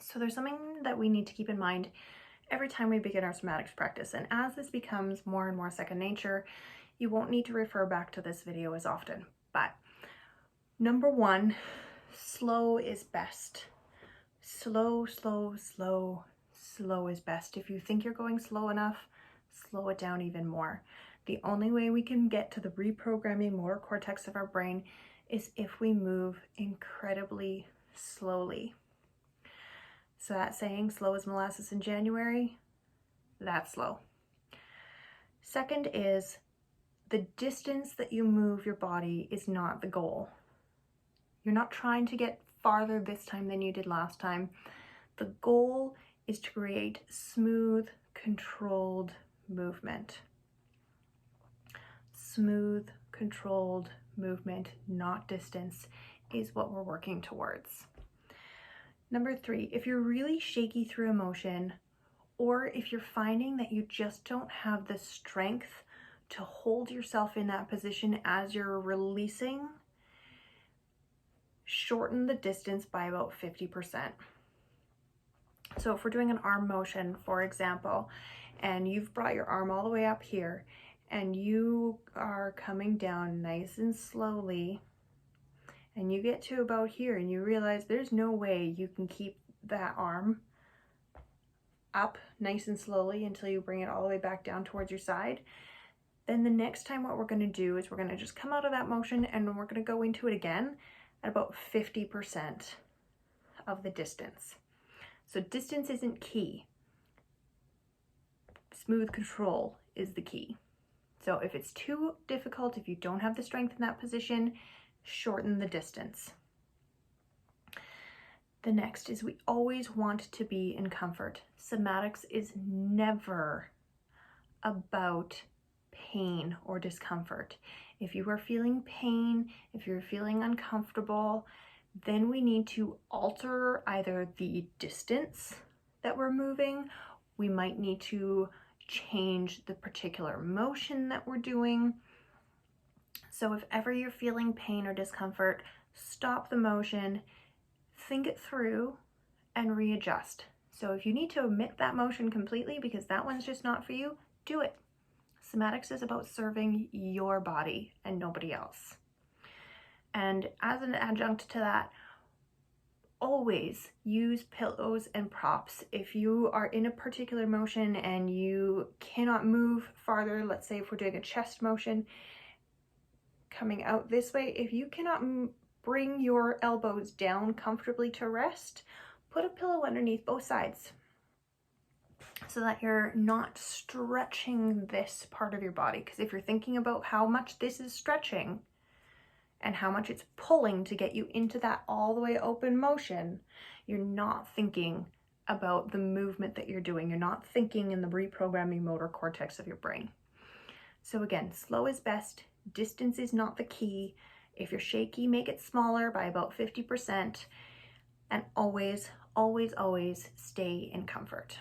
So there's something that we need to keep in mind every time we begin our somatics practice. And as this becomes more and more second nature, you won't need to refer back to this video as often. But number one, slow is best. Slow, slow, slow, slow is best. If you think you're going slow enough, slow it down even more. The only way we can get to the reprogramming motor cortex of our brain is if we move incredibly slowly. So that saying, slow as molasses in January, that's slow. Second is the distance that you move your body is not the goal. You're not trying to get farther this time than you did last time. The goal is to create smooth, controlled movement. Smooth, controlled movement, not distance, is what we're working towards. Number three, if you're really shaky through emotion, or if you're finding that you just don't have the strength to hold yourself in that position as you're releasing, shorten the distance by about 50%. So if we're doing an arm motion, for example, and you've brought your arm all the way up here, and you are coming down nice and slowly, and you get to about here and you realize there's no way you can keep that arm up nice and slowly until you bring it all the way back down towards your side, then the next time what we're going to do is we're going to just come out of that motion and we're going to go into it again at about 50% of the distance. So distance isn't key. Smooth control is the key. So if it's too difficult, if you don't have the strength in that position, shorten the distance. The next is we always want to be in comfort. Somatics is never about pain or discomfort. If you are feeling pain, if you're feeling uncomfortable, then we need to alter either the distance that we're moving. We might need to change the particular motion that we're doing. So if ever you're feeling pain or discomfort, stop the motion, think it through, and readjust. So if you need to omit that motion completely because that one's just not for you, do it. Somatics is about serving your body and nobody else. And as an adjunct to that, always use pillows and props. If you are in a particular motion and you cannot move farther, let's say if we're doing a chest motion, coming out this way, if you cannot bring your elbows down comfortably to rest, put a pillow underneath both sides so that you're not stretching this part of your body. Because if you're thinking about how much this is stretching and how much it's pulling to get you into that all the way open motion, you're not thinking about the movement that you're doing. You're not thinking in the reprogramming motor cortex of your brain. So again, slow is best. Distance is not the key. If you're shaky, make it smaller by about 50%, and always, always, always stay in comfort.